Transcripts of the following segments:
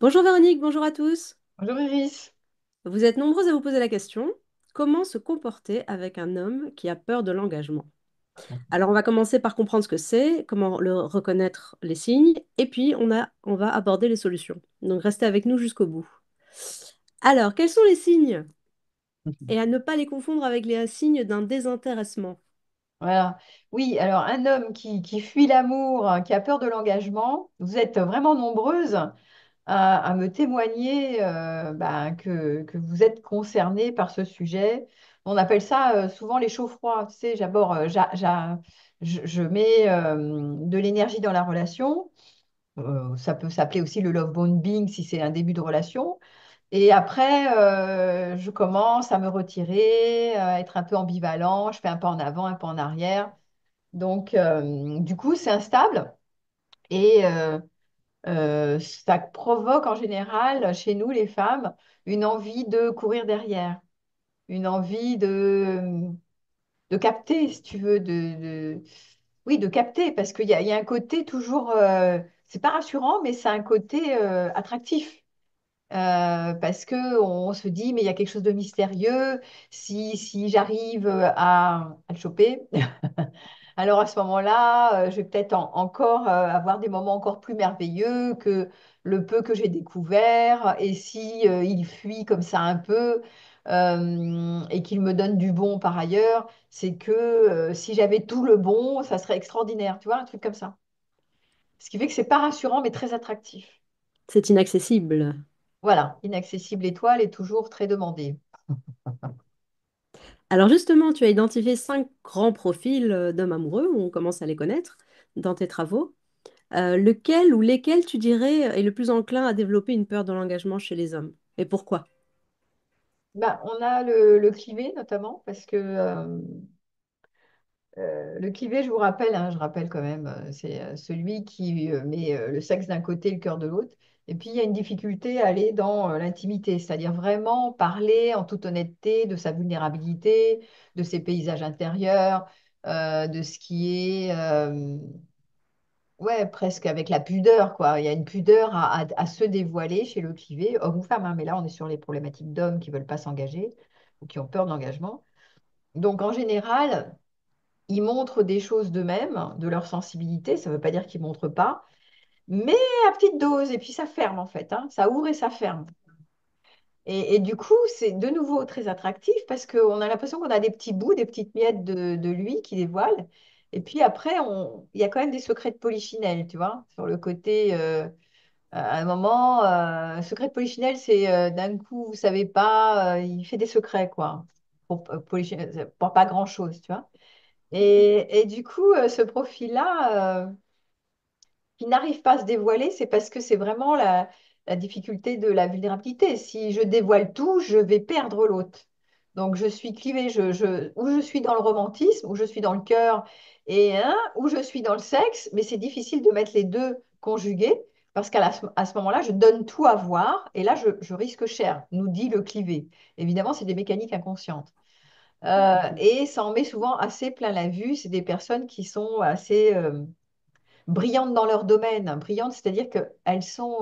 Bonjour Véronique, bonjour à tous. Bonjour Iris. Vous êtes nombreuses à vous poser la question, comment se comporter avec un homme qui a peur de l'engagement? Alors on va commencer par comprendre ce que c'est, comment le reconnaître les signes, et puis on va aborder les solutions. Donc restez avec nous jusqu'au bout. Alors, quels sont les signes? Et à ne pas les confondre avec les signes d'un désintéressement. Voilà. Oui, alors un homme qui fuit l'amour, qui a peur de l'engagement, vous êtes vraiment nombreuses à me témoigner que vous êtes concernées par ce sujet. On appelle ça souvent les chauds-froids. Tu sais, j'aborde, je mets de l'énergie dans la relation. Ça peut s'appeler aussi le love bombing si c'est un début de relation. Et après, je commence à me retirer, à être un peu ambivalent. Je fais un pas en avant, un pas en arrière. Donc, du coup, c'est instable et ça provoque en général chez nous, les femmes, une envie de courir derrière, une envie de capter, si tu veux, oui, de capter, parce qu'il y a un côté toujours, c'est pas rassurant, mais c'est un côté attractif. Parce que on se dit, mais il y a quelque chose de mystérieux. Si j'arrive à le choper, alors à ce moment-là, je vais peut-être encore avoir des moments encore plus merveilleux que le peu que j'ai découvert. Et si il fuit comme ça un peu et qu'il me donne du bon par ailleurs, c'est que si j'avais tout le bon, ça serait extraordinaire. Tu vois, un truc comme ça. Ce qui fait que c'est pas rassurant, mais très attractif. C'est inaccessible. Voilà, inaccessible étoile est toujours très demandée. Alors justement, tu as identifié 5 grands profils d'hommes amoureux, on commence à les connaître dans tes travaux. Lequel ou lesquels tu dirais est le plus enclin à développer une peur de l'engagement chez les hommes? Et pourquoi? Ben, on a le clivé notamment, parce que le clivé, je vous rappelle, hein, je rappelle quand même, c'est celui qui met le sexe d'un côté et le cœur de l'autre. Et puis, il y a une difficulté à aller dans l'intimité, c'est-à-dire vraiment parler en toute honnêteté de sa vulnérabilité, de ses paysages intérieurs, de ce qui est, ouais, presque avec la pudeur, quoi. Il y a une pudeur à se dévoiler chez le clivé, homme ou femme, hein, mais là, on est sur les problématiques d'hommes qui ne veulent pas s'engager ou qui ont peur de l'engagement. Donc, en général, ils montrent des choses d'eux-mêmes, de leur sensibilité. Ça ne veut pas dire qu'ils ne montrent pas, mais à petite dose. Et puis, ça ferme, en fait, hein. Ça ouvre et ça ferme. Et du coup, c'est de nouveau très attractif parce qu'on a l'impression qu'on a des petits bouts, des petites miettes de lui qui dévoilent. Et puis après, il y a quand même des secrets de polichinelle, tu vois, sur le côté. À un moment, secret de polichinelle, c'est d'un coup, vous savez pas, il fait des secrets, quoi, pour, pour pas grand-chose, tu vois. Et du coup, ce profil-là, qui n'arrive pas à se dévoiler, c'est parce que c'est vraiment la difficulté de la vulnérabilité. Si je dévoile tout, je vais perdre l'autre. Donc, je suis clivée, ou je suis dans le romantisme, ou je suis dans le cœur, ou je suis dans le sexe, mais c'est difficile de mettre les deux conjugués, parce à ce moment-là, je donne tout à voir, et là, je risque cher, nous dit le clivé. Évidemment, c'est des mécaniques inconscientes. Et ça en met souvent assez plein la vue. C'est des personnes qui sont assez brillantes dans leur domaine. Brillantes, c'est-à-dire qu'elles sont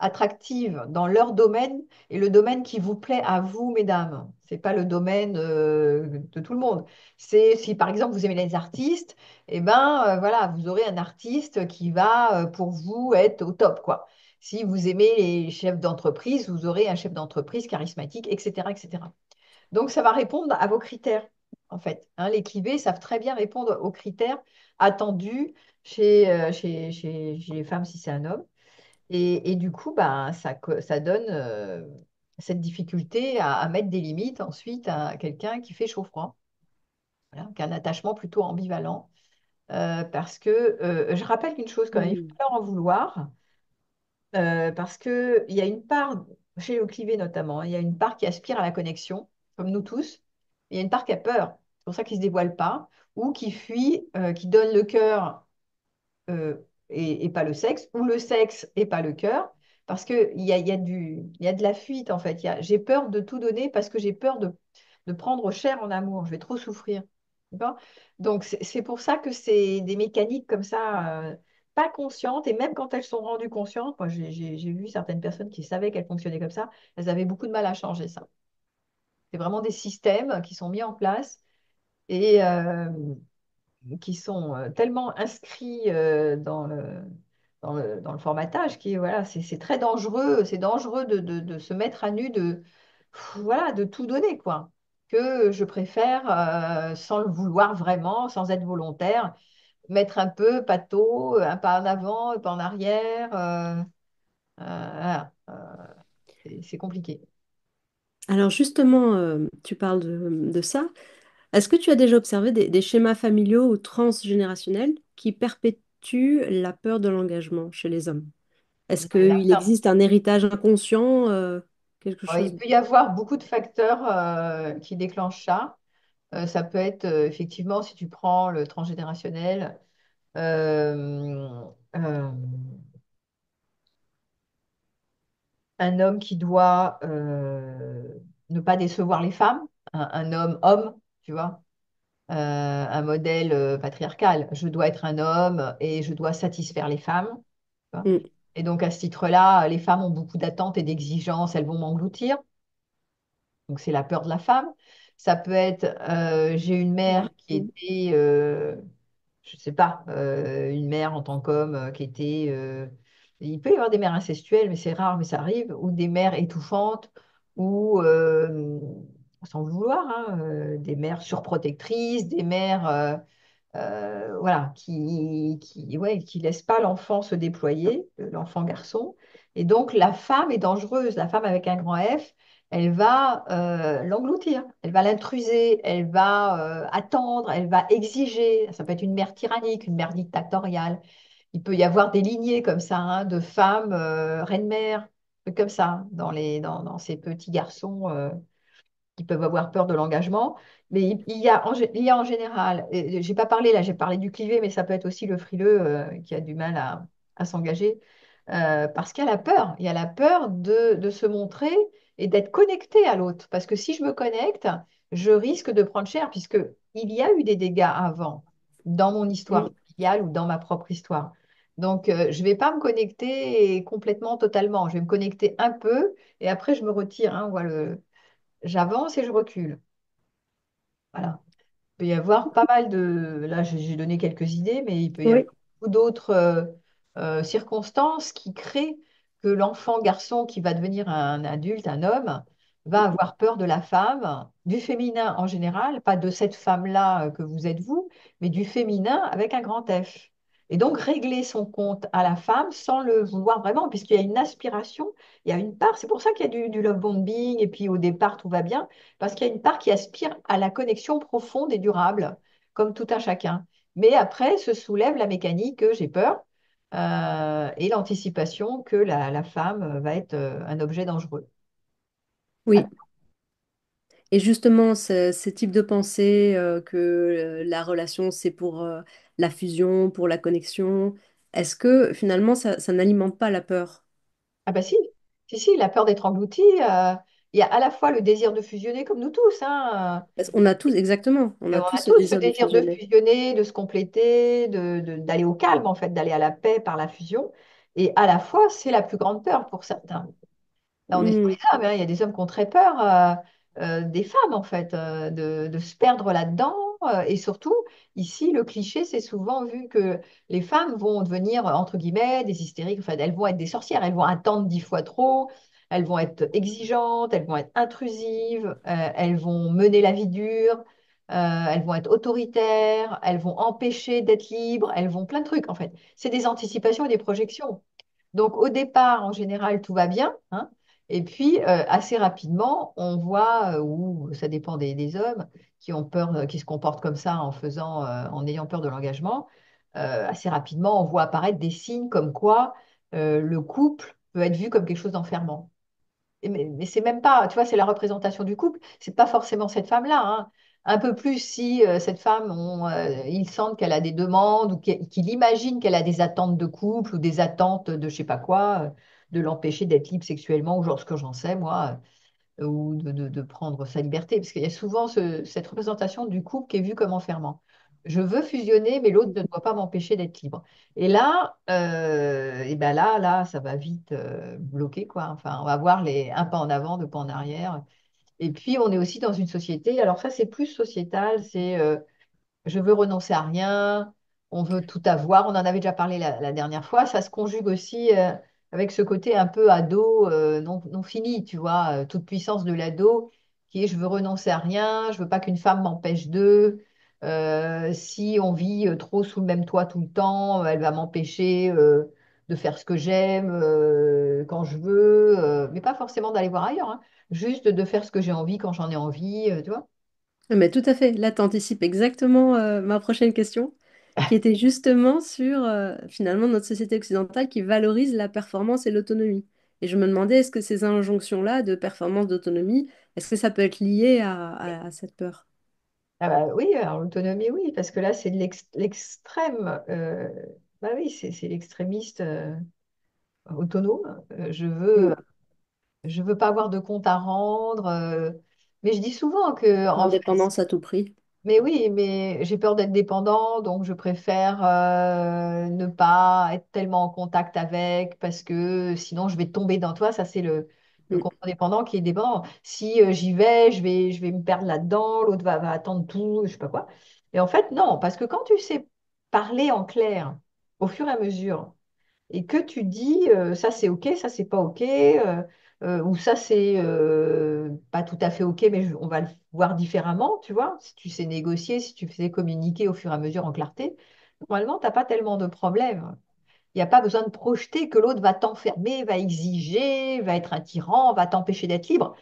attractives dans leur domaine et le domaine qui vous plaît à vous, mesdames. C'est pas le domaine de tout le monde. C'est si par exemple vous aimez les artistes, et ben voilà, vous aurez un artiste qui va pour vous être au top, quoi. Si vous aimez les chefs d'entreprise, vous aurez un chef d'entreprise charismatique, etc., etc. Donc, ça va répondre à vos critères, en fait. Hein, les clivés savent très bien répondre aux critères attendus chez les femmes si c'est un homme. Et du coup, bah, ça donne cette difficulté à mettre des limites ensuite à quelqu'un qui fait chaud-froid, voilà, qui a un attachement plutôt ambivalent. Parce que je rappelle qu'une chose quand même, il faut Hmm. pas leur en vouloir. Parce qu'il y a une part, chez le clivé notamment, hein, il y a une part qui aspire à la connexion, comme nous tous, et il y a une part qui a peur. C'est pour ça qu'il ne se dévoile pas, ou qui fuit, qui donne le cœur euh, et pas le sexe, ou le sexe et pas le cœur, parce qu'il y a de la fuite en fait. J'ai peur de tout donner parce que j'ai peur de prendre cher en amour, je vais trop souffrir. D'accord. Donc c'est pour ça que c'est des mécaniques comme ça pas conscientes, et même quand elles sont rendues conscientes, moi j'ai vu certaines personnes qui savaient qu'elles fonctionnaient comme ça, elles avaient beaucoup de mal à changer ça. C'est vraiment des systèmes qui sont mis en place et qui sont tellement inscrits dans le formatage qui voilà, c'est très dangereux, c'est dangereux de se mettre à nu, voilà, de tout donner, quoi. Que je préfère, sans le vouloir vraiment, sans être volontaire, mettre un peu, pas tôt, un pas en avant, un pas en arrière. Voilà. C'est compliqué. Alors justement, tu parles de ça. Est-ce que tu as déjà observé des schémas familiaux ou transgénérationnels qui perpétuent la peur de l'engagement chez les hommes? Est-ce Il y en a qu'il plein. existe un héritage inconscient, quelque Il chose? peut y avoir beaucoup de facteurs qui déclenchent ça. Ça peut être effectivement, si tu prends le transgénérationnel, euh, euh, un homme qui doit ne pas décevoir les femmes, un homme, tu vois, un modèle patriarcal. Je dois être un homme et je dois satisfaire les femmes. Tu vois. Mm. Et donc à ce titre-là, les femmes ont beaucoup d'attentes et d'exigences, elles vont m'engloutir. Donc c'est la peur de la femme. Ça peut être, j'ai une mère qui Mm. était, je sais pas, une mère en tant qu'homme qui était... il peut y avoir des mères incestuelles, mais c'est rare, mais ça arrive, ou des mères étouffantes, ou, sans le vouloir, hein, des mères surprotectrices, des mères voilà, ouais, qui laissent pas l'enfant se déployer, l'enfant garçon. Et donc la femme est dangereuse, la femme avec un grand F. Elle va l'engloutir, elle va l'intruser, elle va attendre, elle va exiger. Ça peut être une mère tyrannique, une mère dictatoriale. Il peut y avoir des lignées comme ça, hein, de femmes reines-mères, comme ça, dans ces petits garçons qui peuvent avoir peur de l'engagement. Mais il y a en général, j'ai pas parlé là, j'ai parlé du clivé, mais ça peut être aussi le frileux qui a du mal à s'engager parce qu'il y a la peur. Il y a la peur de se montrer et d'être connecté à l'autre. Parce que si je me connecte, je risque de prendre cher, puisque il y a eu des dégâts avant dans mon histoire Mm. familiale ou dans ma propre histoire. Donc, je ne vais pas me connecter complètement, totalement. Je vais me connecter un peu et après, je me retire. Hein, voilà, j'avance et je recule. Voilà. Il peut y avoir pas mal de... Là, j'ai donné quelques idées, mais il peut y avoir Oui. beaucoup d'autres circonstances qui créent que l'enfant garçon qui va devenir un adulte, un homme, va avoir peur de la femme, du féminin en général, pas de cette femme-là que vous êtes vous, mais du féminin avec un grand F. Et donc régler son compte à la femme sans le vouloir vraiment, puisqu'il y a une aspiration, il y a une part, c'est pour ça qu'il y a du love bombing, et puis au départ tout va bien, parce qu'il y a une part qui aspire à la connexion profonde et durable, comme tout un chacun. Mais après se soulève la mécanique que j'ai peur et l'anticipation que la femme va être un objet dangereux. Oui. Et justement, ce type de pensée que la relation, c'est pour la fusion, pour la connexion, est-ce que finalement, ça n'alimente pas la peur? Ah bah si, si, la peur d'être englouti, il y a à la fois le désir de fusionner comme nous tous, hein, Parce qu'on a tous, exactement, on et a on tous a ce tous ce désir de désir de fusionner. fusionner, de se compléter, d'aller au calme en fait, d'aller à la paix par la fusion. Et à la fois, c'est la plus grande peur pour certains. Là, on est sur les Hmm. hommes, hein. Il y a des hommes qui ont très peur des femmes, en fait, de se perdre là-dedans. Et surtout, ici, le cliché, c'est souvent vu que les femmes vont devenir, entre guillemets, des hystériques. Enfin, elles vont être des sorcières. Elles vont attendre 10 fois trop. Elles vont être exigeantes. Elles vont être intrusives. Elles vont mener la vie dure. Elles vont être autoritaires. Elles vont empêcher d'être libres. Elles vont plein de trucs, en fait. C'est des anticipations et des projections. Donc, au départ, en général, tout va bien, hein. Et puis, assez rapidement, on voit, ou ça dépend des hommes qui ont peur, qui se comportent comme ça en ayant peur de l'engagement. Assez rapidement, on voit apparaître des signes comme quoi le couple peut être vu comme quelque chose d'enfermant. Mais c'est même pas, tu vois, c'est la représentation du couple. C'est pas forcément cette femme-là, hein. Un peu plus si cette femme, il sent qu'elle a des demandes ou qu'il imagine qu'elle a des attentes de couple ou des attentes de je sais pas quoi, de l'empêcher d'être libre sexuellement ou genre ce que j'en sais, moi, ou de prendre sa liberté. Parce qu'il y a souvent cette représentation du couple qui est vue comme enfermant. Je veux fusionner, mais l'autre ne doit pas m'empêcher d'être libre. Et là, et ben là, ça va vite bloquer, quoi. Enfin, on va voir un pas en avant, deux pas en arrière. Et puis, on est aussi dans une société. Alors ça, c'est plus sociétal. C'est je veux renoncer à rien, on veut tout avoir. On en avait déjà parlé la dernière fois. Ça se conjugue aussi avec ce côté un peu ado non fini, tu vois, toute puissance de l'ado, qui est je veux renoncer à rien, je veux pas qu'une femme m'empêche d'eux. Si on vit trop sous le même toit tout le temps, elle va m'empêcher de faire ce que j'aime quand je veux, mais pas forcément d'aller voir ailleurs, hein. Juste de faire ce que j'ai envie quand j'en ai envie, tu vois. Mais tout à fait. Là, tu anticipes exactement ma prochaine question, qui était justement sur finalement notre société occidentale qui valorise la performance et l'autonomie. Et je me demandais, est-ce que ces injonctions-là de performance, d'autonomie, est-ce que ça peut être lié à cette peur? Ah bah oui, alors l'autonomie, oui, parce que là, c'est de l'extrême. Bah oui, c'est l'extrémiste autonome. Mm. Je veux pas avoir de compte à rendre. Mais je dis souvent que, en fait, L'indépendance à tout prix. mais oui, mais j'ai peur d'être dépendant, donc je préfère ne pas être tellement en contact avec, parce que sinon je vais tomber dans toi. Ça, c'est le Mm. contrôle dépendant qui est dépendant. Si j'y vais, je vais me perdre là-dedans, l'autre va attendre tout, je sais pas quoi. Et en fait, non, parce que quand tu sais parler en clair au fur et à mesure, et que tu dis ça c'est OK, ça c'est pas OK, ou ça c'est pas tout à fait OK, mais on va le voir différemment, tu vois. Si tu sais négocier, si tu sais communiquer au fur et à mesure en clarté, normalement, tu n'as pas tellement de problèmes. Il n'y a pas besoin de projeter que l'autre va t'enfermer, va exiger, va être un tyran, va t'empêcher d'être libre,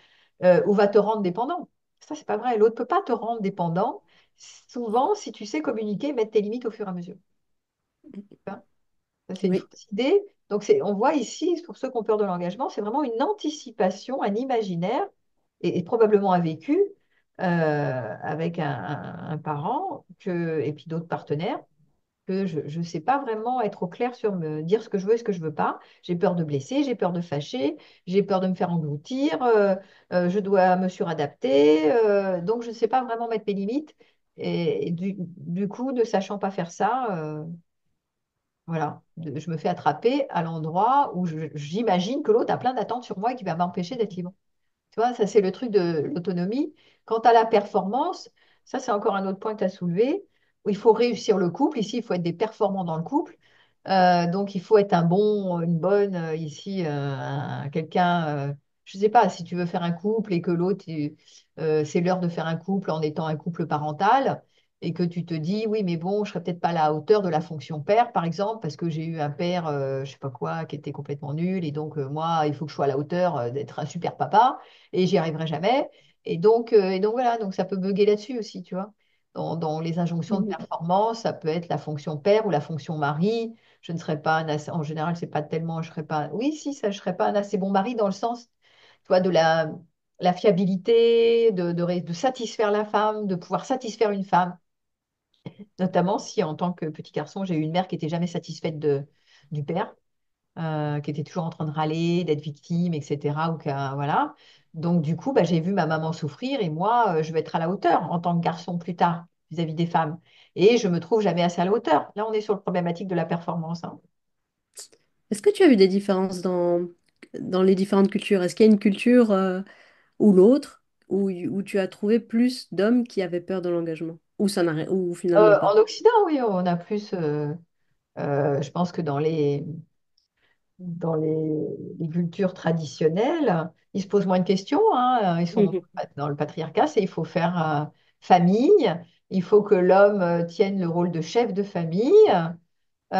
ou va te rendre dépendant. Ça, c'est pas vrai. L'autre peut pas te rendre dépendant. Souvent, si tu sais communiquer, mettre tes limites au fur et à mesure. Ça, c'est une Oui. fausse idée. Donc, on voit ici, pour ceux qui ont peur de l'engagement, c'est vraiment une anticipation, un imaginaire, et probablement un vécu avec un parent et puis d'autres partenaires, que je ne sais pas vraiment être au clair sur me dire ce que je veux et ce que je veux pas. J'ai peur de blesser, j'ai peur de fâcher, j'ai peur de me faire engloutir, je dois me suradapter. Donc, je ne sais pas vraiment mettre mes limites. Et du coup, ne sachant pas faire ça, voilà, je me fais attraper à l'endroit où j'imagine que l'autre a plein d'attentes sur moi et qui va m'empêcher d'être libre. Tu vois, ça c'est le truc de l'autonomie. Quant à la performance, ça c'est encore un autre point que tu as soulevé, où il faut réussir le couple. Ici, il faut être des performants dans le couple. Donc, il faut être un bon, une bonne, ici, quelqu'un, je ne sais pas, si tu veux faire un couple et que l'autre, c'est l'heure de faire un couple en étant un couple parental, et que tu te dis, oui, mais bon, je serais peut-être pas à la hauteur de la fonction père, par exemple, parce que j'ai eu un père, je sais pas quoi, qui était complètement nul, et donc moi, il faut que je sois à la hauteur d'être un super papa, et j'y arriverai jamais. Et donc voilà, donc ça peut bugger là-dessus aussi, tu vois. Dans les injonctions de Mhm. performance, ça peut être la fonction père ou la fonction mari. Je ne serais pas en général, c'est pas tellement, je serais pas, oui, si, ça, je serais pas un assez bon mari dans le sens, tu vois, de la fiabilité, de satisfaire la femme, de pouvoir satisfaire une femme, notamment si en tant que petit garçon, j'ai eu une mère qui était jamais satisfaite du père, qui était toujours en train de râler, d'être victime, etc. Voilà. Donc du coup, bah, j'ai vu ma maman souffrir et moi, je vais être à la hauteur en tant que garçon plus tard vis-à-vis des femmes. Et je me trouve jamais assez à la hauteur. Là, on est sur le problématique de la performance, hein. Est-ce que tu as vu des différences dans les différentes cultures? Est-ce qu'il y a une culture ou l'autre où tu as trouvé plus d'hommes qui avaient peur de l'engagement? Ou ça n'a rien, ou finalement pas? En Occident, oui, on a plus, je pense que dans les cultures traditionnelles, ils se posent moins de questions, hein. Ils sont Mhm. dans le patriarcat, c'est il faut faire famille, il faut que l'homme tienne le rôle de chef de famille, et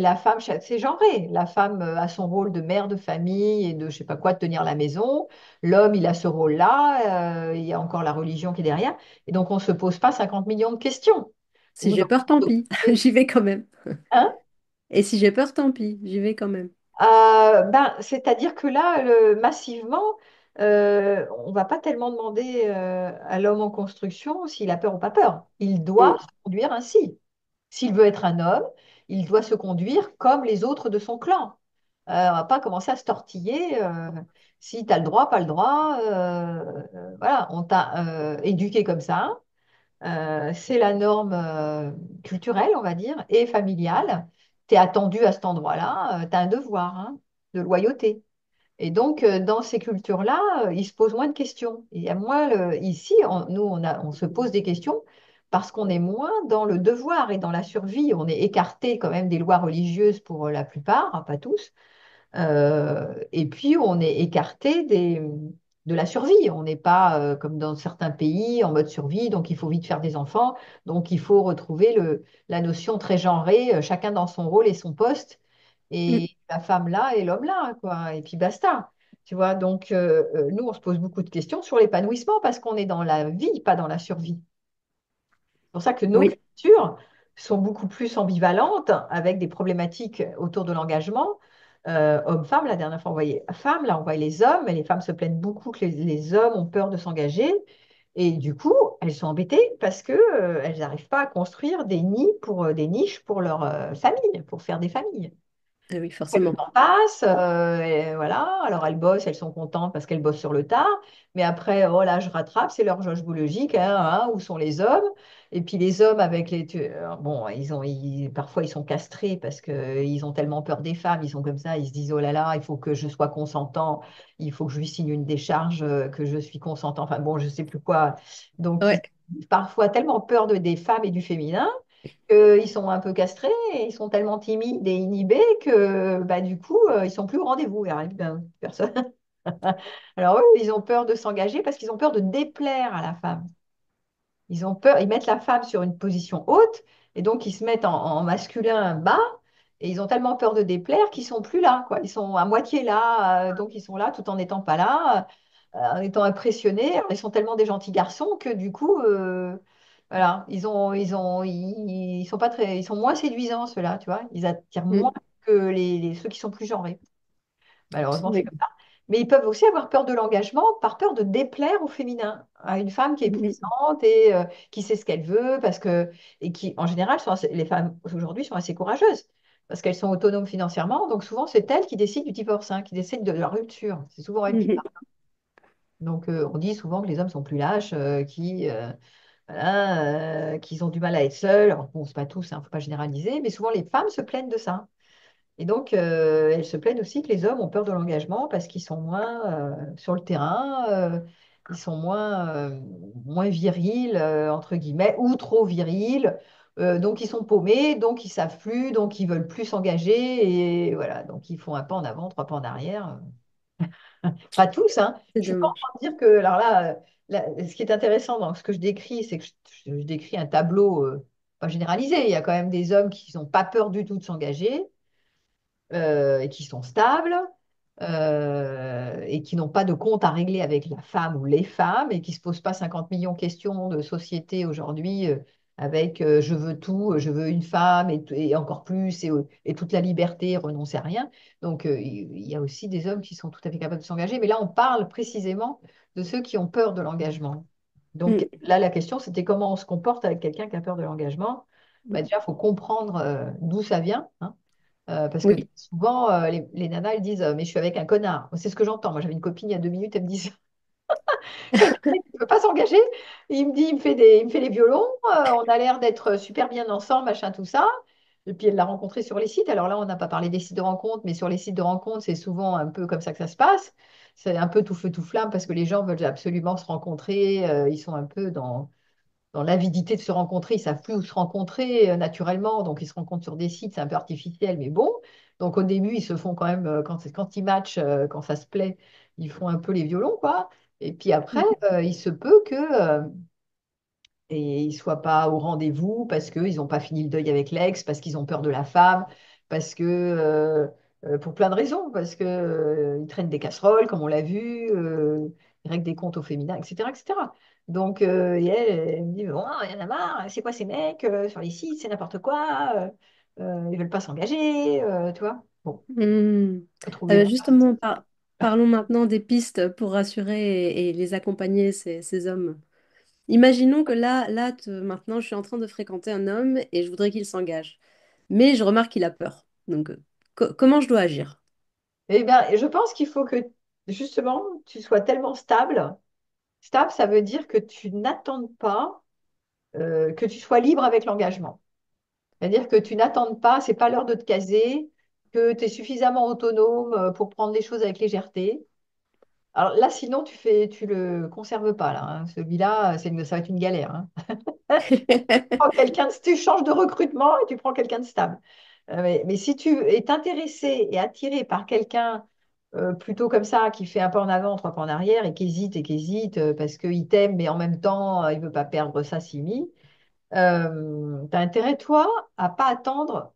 la femme, c'est genré. La femme a son rôle de mère de famille et de je sais pas quoi, de tenir la maison. L'homme, il a ce rôle-là. Il y a encore la religion qui est derrière. Et donc, on ne se pose pas 50 millions de questions. Si Ou j'ai dans peur, le tant monde pis. occupé. J'y vais quand même. Hein. Et si j'ai peur, tant pis. J'y vais quand même. Ben, c'est-à-dire que là, massivement, on va pas tellement demander à l'homme en construction s'il a peur ou pas peur. Il doit se Mm. conduire ainsi. S'il veut être un homme, il doit se conduire comme les autres de son clan. On va pas commencer à se tortiller si tu as le droit, pas le droit. Voilà, on t'a éduqué comme ça. C'est la norme culturelle, on va dire, et familiale. Tu es attendu à cet endroit-là, tu as un devoir hein, de loyauté. Et donc, dans ces cultures-là, ils se posent moins de questions. Et à moi, ici, nous, on se pose des questions parce qu'on est moins dans le devoir et dans la survie. On est écarté quand même des lois religieuses pour la plupart, hein, pas tous. Et puis, on est écarté de la survie. On n'est pas comme dans certains pays en mode survie, donc il faut vite faire des enfants. Donc, il faut retrouver la notion très genrée, chacun dans son rôle et son poste, Mm. et la femme là et l'homme là, quoi. Et puis basta. Tu vois, donc nous, on se pose beaucoup de questions sur l'épanouissement parce qu'on est dans la vie, pas dans la survie. C'est pour ça que nos Oui, cultures sont beaucoup plus ambivalentes avec des problématiques autour de l'engagement. Hommes-femmes, la dernière fois, on voyait femmes, là, on voyait les hommes, et les femmes se plaignent beaucoup que les hommes ont peur de s'engager. Et du coup, elles sont embêtées parce que, elles n'arrivent pas à construire des nids pour, des niches pour leur famille, pour faire des familles. ah oui, Le forcément. temps passe, et voilà. Alors elles bossent, elles sont contentes parce qu'elles bossent sur le tard. Mais après, oh là, je rattrape, c'est l'horloge biologique, hein, hein, où sont les hommes? Et puis les hommes avec bon, parfois ils sont castrés parce qu'ils ont tellement peur des femmes, ils sont comme ça, ils se disent, oh là là, il faut que je sois consentant, il faut que je lui signe une décharge, que je suis consentant. Enfin bon, je sais plus quoi. Donc Ouais. ils ont parfois tellement peur des femmes et du féminin ils sont un peu castrés et ils sont tellement timides et inhibés que bah, du coup, ils sont plus au rendez-vous. Il n'y a personne. Alors eux, ils ont peur de s'engager parce qu'ils ont peur de déplaire à la femme. Ils ont peur, ils mettent la femme sur une position haute et donc ils se mettent en masculin bas et ils ont tellement peur de déplaire qu'ils sont plus là, quoi. Ils sont à moitié là, donc ils sont là tout en n'étant pas là, en étant impressionnés. Alors, ils sont tellement des gentils garçons que du coup, voilà, ils sont pas très, ils sont moins séduisants ceux-là, tu vois. Ils attirent moins Mm. que ceux qui sont plus genrés. Malheureusement, c'est Oui. comme ça. Mais ils peuvent aussi avoir peur de l'engagement par peur de déplaire au féminin, à une femme qui est Mm. puissante et qui sait ce qu'elle veut, et qui, en général, les femmes aujourd'hui sont assez courageuses parce qu'elles sont autonomes financièrement. Donc souvent, c'est elles qui décident du divorce, hein, qui décident de la rupture. C'est souvent elles qui Mm. partent. Donc on dit souvent que les hommes sont plus lâches, voilà, qu'ils ont du mal à être seuls. Alors bon, c'est pas tous, hein, faut pas généraliser, mais souvent les femmes se plaignent de ça. Et donc, elles se plaignent aussi que les hommes ont peur de l'engagement parce qu'ils sont moins sur le terrain, ils sont moins virils, entre guillemets, ou trop virils. Donc, ils sont paumés, donc ils savent plus, donc ils veulent plus s'engager. Et voilà, donc ils font un pas en avant, trois pas en arrière. Pas tous, hein. C'est Je suis pas en dommage. train de dire que, alors là, ce qui est intéressant dans ce que je décris, c'est que je décris un tableau pas généralisé. Il y a quand même des hommes qui n'ont pas peur du tout de s'engager et qui sont stables et qui n'ont pas de compte à régler avec la femme ou les femmes et qui ne se posent pas 50 millions de questions de société aujourd'hui avec je veux tout, je veux une femme et encore plus et toute la liberté, renoncer à rien. Donc il y a aussi des hommes qui sont tout à fait capables de s'engager, mais là on parle précisément de ceux qui ont peur de l'engagement. Donc Mm. là la question c'était comment on se comporte avec quelqu'un qui a peur de l'engagement. Bah, déjà, il faut comprendre d'où ça vient, hein. Parce que Oui. souvent, les nanas, elles disent mais je suis avec un connard. C'est ce que j'entends. Moi, j'avais une copine il y a 2 minutes, elle me dit le mec, il ne peut pas s'engager. Il me dit il me fait les violons. On a l'air d'être super bien ensemble, machin, tout ça. Et puis, elle l'a rencontré sur les sites. Alors là, on n'a pas parlé des sites de rencontres, mais sur les sites de rencontres, c'est souvent un peu comme ça que ça se passe. C'est un peu tout feu, tout flamme parce que les gens veulent absolument se rencontrer. Ils sont un peu dans l'avidité de se rencontrer, ils savent plus où se rencontrer naturellement, donc ils se rencontrent sur des sites, c'est un peu artificiel, mais bon. Donc au début, ils se font quand même, quand ils matchent, quand ça se plaît, ils font un peu les violons, quoi. Et puis après, Mm. il se peut que et ils ne soient pas au rendez-vous parce qu'ils n'ont pas fini le deuil avec l'ex, parce qu'ils ont peur de la femme, parce que pour plein de raisons, parce que ils traînent des casseroles, comme on l'a vu, ils règlent des comptes au féminin, etc., etc. Donc, et elle me dit, bon, il y en a marre, c'est quoi ces mecs sur les sites, c'est n'importe quoi, ils veulent pas s'engager, tu vois. Bon, Mm. faut trouver la... Justement, parlons maintenant des pistes pour rassurer et les accompagner, ces hommes. Imaginons que maintenant, je suis en train de fréquenter un homme et je voudrais qu'il s'engage. Mais je remarque qu'il a peur. Donc, comment je dois agir? Eh bien, je pense qu'il faut que, justement, tu sois tellement stable. Stable, ça veut dire que tu n'attendes pas. que tu sois libre avec l'engagement. C'est-à-dire que tu n'attendes pas, c'est pas l'heure de te caser, que tu es suffisamment autonome pour prendre les choses avec légèreté. Alors là, sinon, tu le conserves pas, là, hein. Celui-là, ça va être une galère, hein. Tu changes de recrutement et tu prends quelqu'un de stable. Mais si tu es intéressé et attiré par quelqu'un plutôt comme ça, qui fait un pas en avant, trois pas en arrière et qui hésite parce qu'il t'aime, mais en même temps, il veut pas perdre sa Simi, tu as intérêt, toi, à pas attendre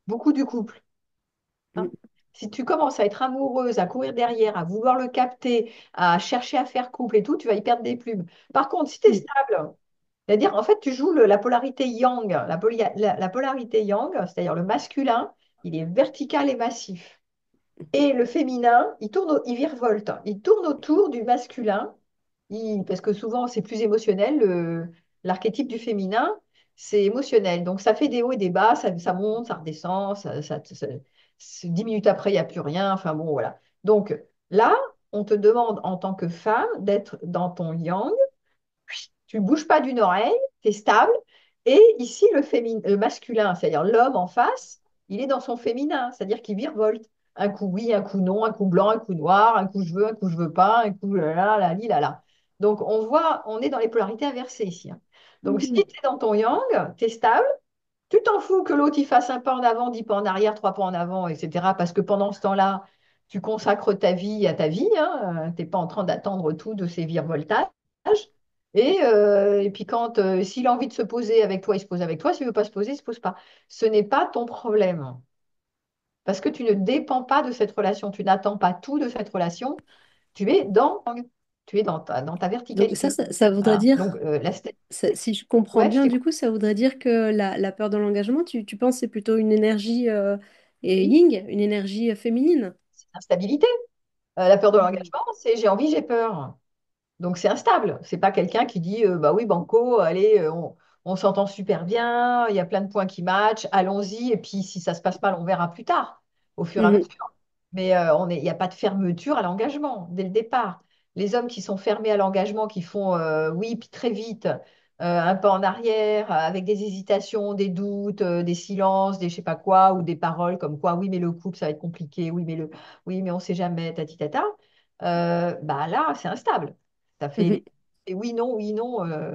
beaucoup du couple, hein. Si tu commences à être amoureuse, à courir derrière, à vouloir le capter, à chercher à faire couple et tout, tu vas y perdre des plumes. Par contre, si tu es stable, c'est-à-dire, en fait, tu joues la polarité yang. La polarité yang, c'est-à-dire le masculin, il est vertical et massif. Et le féminin, il virevolte. Il tourne autour du masculin, parce que souvent, c'est plus émotionnel. L'archétype du féminin, c'est émotionnel. Donc, ça fait des hauts et des bas, ça monte, ça redescend, 10 minutes après, il n'y a plus rien. Enfin, bon, voilà. Donc, là, on te demande, en tant que femme, d'être dans ton yang. Tu ne bouges pas d'une oreille, tu es stable. Et ici, le masculin, c'est-à-dire l'homme en face, il est dans son féminin, c'est-à-dire qu'il virevolte. Un coup oui, un coup non, un coup blanc, un coup noir, un coup je veux pas, un coup là là. Donc on voit, on est dans les polarités inversées ici, hein. Donc si tu es dans ton yang, tu es stable, tu t'en fous que l'autre il fasse un pas en avant, 10 pas en arrière, 3 pas en avant, etc. Parce que pendant ce temps-là, tu consacres ta vie à ta vie, hein. Tu n'es pas en train d'attendre tout de ces virevoltages. Et puis s'il a envie de se poser avec toi, il se pose avec toi. S'il ne veut pas se poser, il ne se pose pas. Ce n'est pas ton problème. Parce que tu ne dépends pas de cette relation. Tu n'attends pas tout de cette relation. Tu es dans ta Donc verticalité. ça voudrait Voilà. Donc, dire, si je comprends ouais, je bien, du t'écoute. coup, ça voudrait dire que la peur de l'engagement, tu penses que c'est plutôt une énergie et yin, une énergie féminine. C'est l'instabilité. La peur de Mhm. l'engagement, c'est j'ai envie, j'ai peur. Donc c'est instable. C'est pas quelqu'un qui dit bah oui, banco, allez, on s'entend super bien, il y a plein de points qui matchent, allons-y. Et puis si ça se passe mal, on verra plus tard, au fur et à Mhm. mesure. Mais il n'y a pas de fermeture à l'engagement dès le départ. Les hommes qui sont fermés à l'engagement, qui font oui, puis très vite, un pas en arrière, avec des hésitations, des doutes, des silences, des je sais pas quoi, ou des paroles comme quoi oui, mais le couple, ça va être compliqué, oui, mais on sait jamais, tati tata. Bah là, c'est instable. Ça fait Mhm. et oui, non,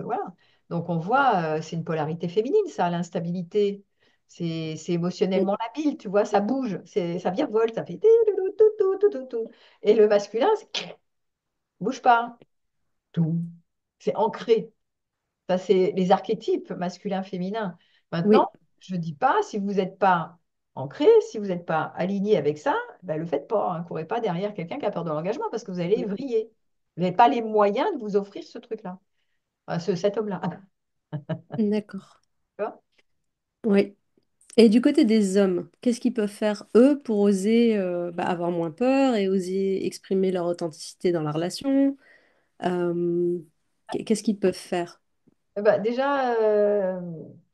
voilà. Donc on voit, c'est une polarité féminine, ça, l'instabilité. C'est Mhm. émotionnellement labile, tu vois, ça bouge, ça virevolte, ça fait tout. Et le masculin, bouge pas, tout. C'est ancré. Ça, c'est les archétypes masculin-féminin. Maintenant, Oui. je ne dis pas, si vous n'êtes pas ancré, si vous n'êtes pas aligné avec ça, ben, le faites pas, hein. Courez pas derrière quelqu'un qui a peur de l'engagement parce que vous allez vriller. Vous n'avez pas les moyens de vous offrir ce truc-là, cet homme-là. D'accord. Tu vois. Oui. Et du côté des hommes, qu'est-ce qu'ils peuvent faire, eux, pour oser avoir moins peur et oser exprimer leur authenticité dans la relation? Euh, qu'est-ce qu'ils peuvent faire? Bah, déjà,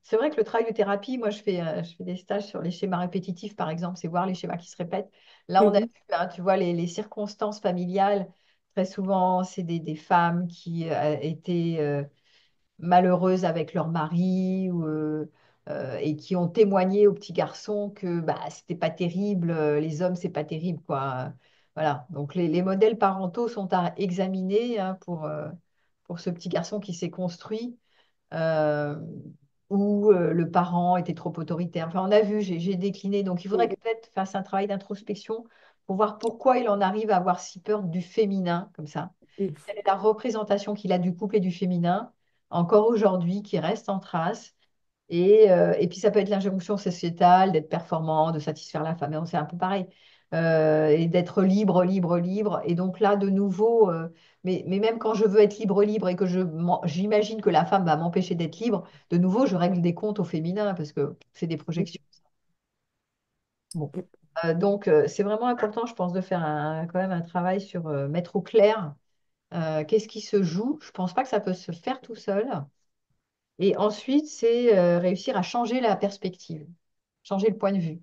c'est vrai que le travail de thérapie, moi, je fais des stages sur les schémas répétitifs, par exemple, c'est voir les schémas qui se répètent. Là, on a vu, Mhm. hein, tu vois, les circonstances familiales, très souvent, c'est des femmes qui étaient malheureuses avec leur mari et qui ont témoigné aux petits garçons que bah, c'était pas terrible, les hommes, c'est pas terrible, quoi. Voilà. Donc, les modèles parentaux sont à examiner, hein, pour ce petit garçon qui s'est construit euh, où le parent était trop autoritaire. Enfin, on a vu, j'ai décliné. Donc, il faudrait que peut-être fasse un travail d'introspection pour voir pourquoi il en arrive à avoir si peur du féminin, comme ça. Mhm. Quelle est la représentation qu'il a du couple et du féminin, encore aujourd'hui, qui reste en trace. Et puis, ça peut être l'injonction sociétale d'être performant, de satisfaire la femme. Et c'est un peu pareil. Et d'être libre, libre, libre. Et donc là, de nouveau, mais même quand je veux être libre, libre et que j'imagine que la femme va m'empêcher d'être libre, de nouveau, je règle des comptes au féminin parce que c'est des projections. Bon. Donc, c'est vraiment important, je pense, de faire quand même un travail sur mettre au clair qu'est-ce qui se joue. Je pense pas que ça peut se faire tout seul. Et ensuite, c'est réussir à changer la perspective, changer le point de vue.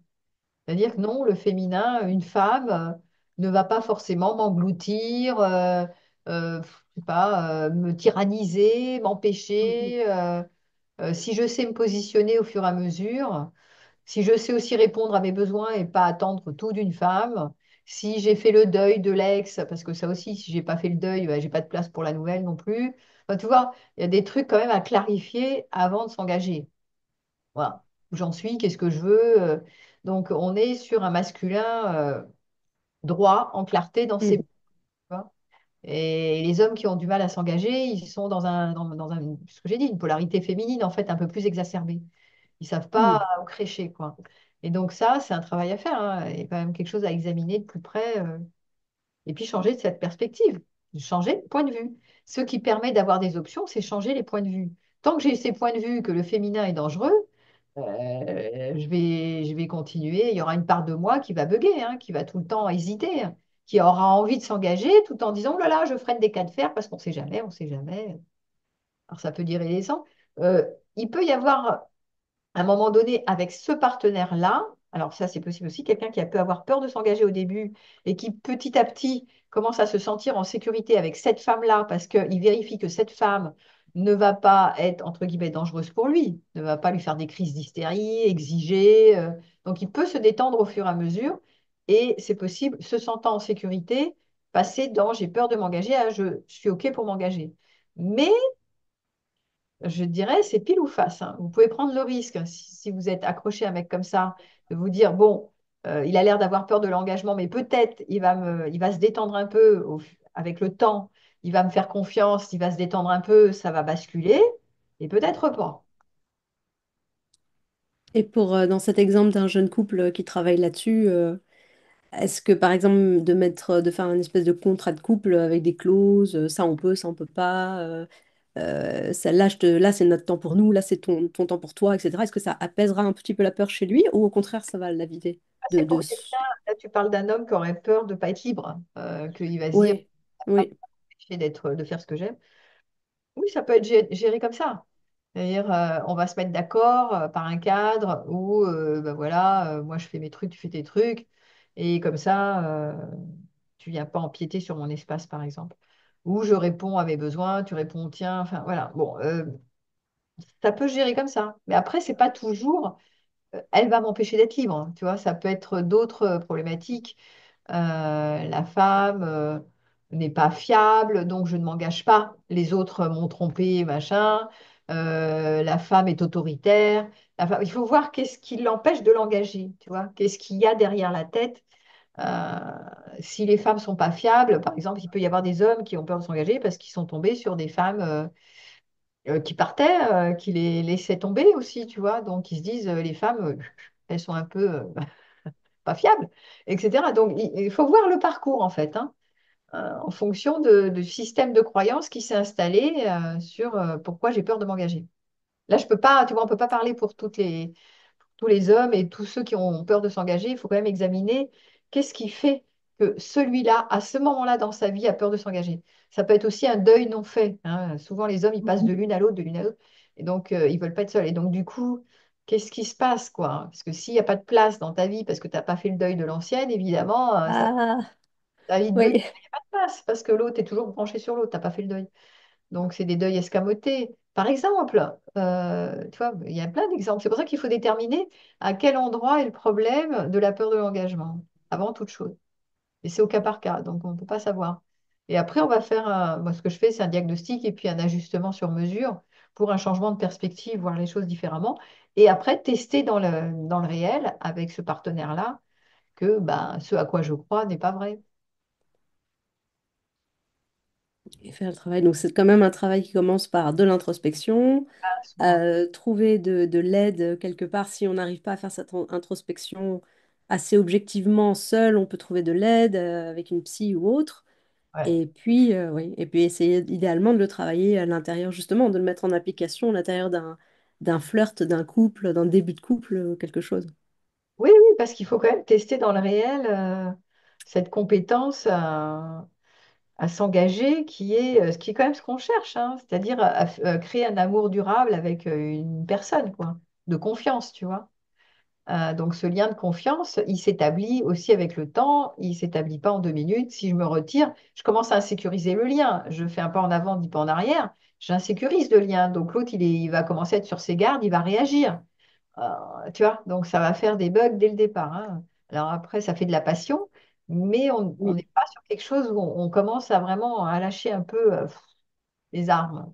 C'est-à-dire que non, le féminin, une femme ne va pas forcément m'engloutir. sais pas, me tyranniser, Mhm. m'empêcher. Si je sais me positionner au fur et à mesure, si je sais aussi répondre à mes besoins et pas attendre tout d'une femme, si j'ai fait le deuil de l'ex, parce que ça aussi, si j'ai pas fait le deuil, bah, j'ai pas de place pour la nouvelle non plus. Enfin, tu vois, il y a des trucs quand même à clarifier avant de s'engager. Voilà, où j'en suis, qu'est-ce que je veux. Donc, on est sur un masculin droit, en clarté dans ses... tu Mhm. vois. Et les hommes qui ont du mal à s'engager, ils sont ce que j'ai dit, une polarité féminine en fait un peu plus exacerbée. Ils savent pas Mhm. où crécher, quoi. Et donc ça, c'est un travail à faire, hein, et quand même quelque chose à examiner de plus près, et puis changer de cette perspective, changer de point de vue. Ce qui permet d'avoir des options, c'est changer les points de vue. Tant que j'ai ces points de vue que le féminin est dangereux, je vais continuer. Il y aura une part de moi qui va bugger, hein, qui va tout le temps hésiter, hein, qui aura envie de s'engager tout en disant, oh là là, je freine des cas de fer parce qu'on ne sait jamais, on ne sait jamais. Alors ça peut durer des ans. Euh, il peut y avoir à un moment donné, avec ce partenaire-là, alors ça c'est possible aussi, quelqu'un qui a peut avoir peur de s'engager au début et qui petit à petit commence à se sentir en sécurité avec cette femme-là parce qu'il vérifie que cette femme ne va pas être, entre guillemets, dangereuse pour lui, ne va pas lui faire des crises d'hystérie, exiger. Donc il peut se détendre au fur et à mesure et c'est possible, se sentant en sécurité, passer dans j'ai peur de m'engager à je suis OK pour m'engager. Mais je dirais, c'est pile ou face, hein. Vous pouvez prendre le risque, si vous êtes accroché à un mec comme ça, de vous dire, bon, il a l'air d'avoir peur de l'engagement, mais peut-être il va se détendre un peu avec le temps, il va me faire confiance, il va se détendre un peu, ça va basculer, et peut-être pas. Et pour, dans cet exemple d'un jeune couple qui travaille là-dessus, est-ce que par exemple de faire une espèce de contrat de couple avec des clauses, ça on peut pas, là c'est notre temps pour nous, là c'est ton temps pour toi, etc. Est-ce que ça apaisera un petit peu la peur chez lui ou au contraire ça va l'aviver C'est de... pour quelqu'un, là tu parles d'un homme qui aurait peur de ne pas être libre, qu'il va se dire, Oui, oui. de faire ce que j'aime. Oui, ça peut être géré comme ça. C'est-à-dire, on va se mettre d'accord par un cadre où, ben voilà, moi je fais mes trucs, tu fais tes trucs, et comme ça, tu viens pas empiéter sur mon espace, par exemple. Ou je réponds à mes besoins, tu réponds aux tiens, enfin voilà. Bon, ça peut se gérer comme ça. Mais après, c'est pas toujours, elle va m'empêcher d'être libre, hein. Tu vois, ça peut être d'autres problématiques. La femme n'est pas fiable, donc je ne m'engage pas. Les autres m'ont trompé, machin. La femme est autoritaire. Il faut voir qu'est-ce qui l'empêche de l'engager, tu vois. Qu'est-ce qu'il y a derrière la tête. Euh, si les femmes sont pas fiables, par exemple, il peut y avoir des hommes qui ont peur de s'engager parce qu'ils sont tombés sur des femmes qui partaient, qui les laissaient tomber aussi, tu vois. Donc ils se disent, les femmes, elles sont un peu pas fiables, etc. Donc il faut voir le parcours en fait, hein, en fonction du système de croyance qui s'est installé sur pourquoi j'ai peur de m'engager. Là, je peux pas, tu vois, on peut pas parler pour tous les hommes et tous ceux qui ont peur de s'engager. Il faut quand même examiner qu'est-ce qui fait que celui-là, à ce moment-là dans sa vie, a peur de s'engager. Ça peut être aussi un deuil non fait, hein. Souvent, les hommes, ils passent de l'une à l'autre, de l'une à l'autre, et donc ils veulent pas être seuls. Et donc, du coup, qu'est-ce qui se passe, quoi? Parce que s'il n'y a pas de place dans ta vie parce que tu n'as pas fait le deuil de l'ancienne, évidemment, Ah, ta vie de deux, il oui. n'y a pas de place parce que l'autre est toujours branché sur l'autre, tu n'as pas fait le deuil. Donc, c'est des deuils escamotés. Par exemple, tu vois, il y a plein d'exemples. C'est pour ça qu'il faut déterminer à quel endroit est le problème de la peur de l'engagement, avant toute chose. Et c'est au cas par cas, donc on ne peut pas savoir. Et après, on va faire, moi, ce que je fais, c'est un diagnostic et puis un ajustement sur mesure pour un changement de perspective, voir les choses différemment. Et après, tester dans le réel avec ce partenaire-là que ben, ce à quoi je crois n'est pas vrai. Et faire le travail. Donc c'est quand même un travail qui commence par de l'introspection, Souvent. trouver de l'aide quelque part. Si on n'arrive pas à faire cette introspection assez objectivement seul, on peut trouver de l'aide avec une psy ou autre. Ouais. Et puis, oui, et puis essayer idéalement de le travailler à l'intérieur, justement, de le mettre en application à l'intérieur d'un flirt, d'un couple, d'un début de couple, quelque chose. Oui, oui, parce qu'il faut quand même tester dans le réel cette compétence à s'engager qui est quand même ce qu'on cherche, hein, c'est-à-dire créer un amour durable avec une personne, quoi, de confiance, tu vois. Donc ce lien de confiance, il s'établit aussi avec le temps, il s'établit pas en 2 minutes. Si je me retire, je commence à insécuriser le lien. Je fais un pas en avant, 10 pas en arrière, j'insécurise le lien. Donc l'autre, il va commencer à être sur ses gardes, il va réagir. Tu vois, donc ça va faire des bugs dès le départ, hein. Alors après, ça fait de la passion, mais on Oui, n'est pas sur quelque chose où on commence à vraiment à lâcher un peu les armes.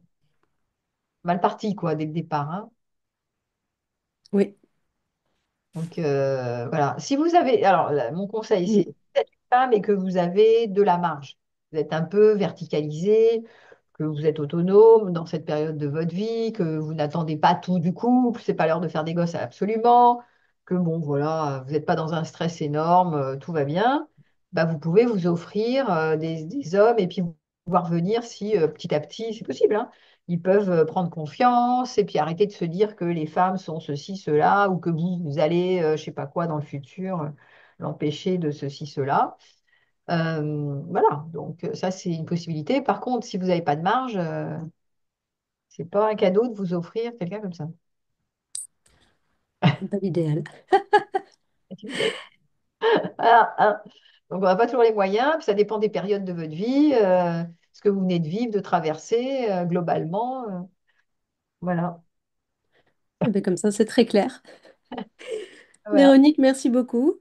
Mal parti, quoi, dès le départ, hein. oui, Donc voilà. Si vous avez, alors mon conseil, c'est mm, si vous êtes une femme et que vous avez de la marge, vous êtes un peu verticalisé, que vous êtes autonome dans cette période de votre vie, que vous n'attendez pas tout du couple, c'est pas l'heure de faire des gosses absolument, que bon voilà, vous n'êtes pas dans un stress énorme, tout va bien, bah, vous pouvez vous offrir des hommes et puis voir venir si petit à petit, c'est possible, hein, ils peuvent prendre confiance et puis arrêter de se dire que les femmes sont ceci, cela, ou que vous allez, je sais pas quoi, dans le futur, l'empêcher de ceci, cela. Voilà, donc ça c'est une possibilité. Par contre, si vous n'avez pas de marge, c'est pas un cadeau de vous offrir quelqu'un comme ça. c'est pas l'idéal. C'est une idée. Voilà, hein. Donc on n'a pas toujours les moyens, puis ça dépend des périodes de votre vie, ce que vous venez de vivre, de traverser globalement. Voilà. Eh ben, comme ça, c'est très clair. Voilà. Véronique, merci beaucoup.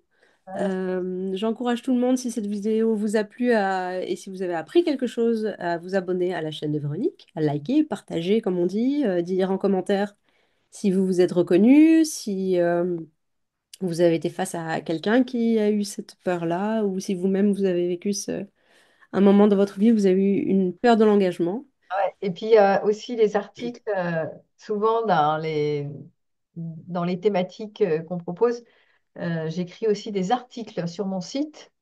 Voilà. J'encourage tout le monde, si cette vidéo vous a plu et si vous avez appris quelque chose, à vous abonner à la chaîne de Véronique, à liker, partager, comme on dit, dire en commentaire si vous vous êtes reconnu, si vous avez été face à quelqu'un qui a eu cette peur-là, ou si vous-même vous avez vécu un moment de votre vie où vous avez eu une peur de l'engagement. Ouais. Et puis aussi les articles, souvent dans les thématiques qu'on propose, j'écris aussi des articles sur mon site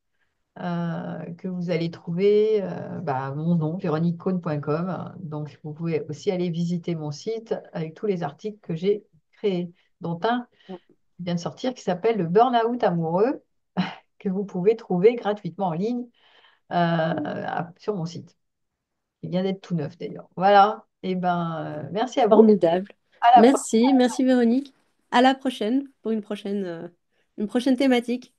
que vous allez trouver bah, mon nom, véroniquecohn.com. Donc, vous pouvez aussi aller visiter mon site avec tous les articles que j'ai créés, dont un qui vient de sortir qui s'appelle Le Burn-out amoureux, que vous pouvez trouver gratuitement en ligne sur mon site. Il vient d'être tout neuf d'ailleurs. Voilà. Et ben, merci à vous. Formidable. À la prochaine. Merci, merci Véronique. À la prochaine pour une prochaine thématique.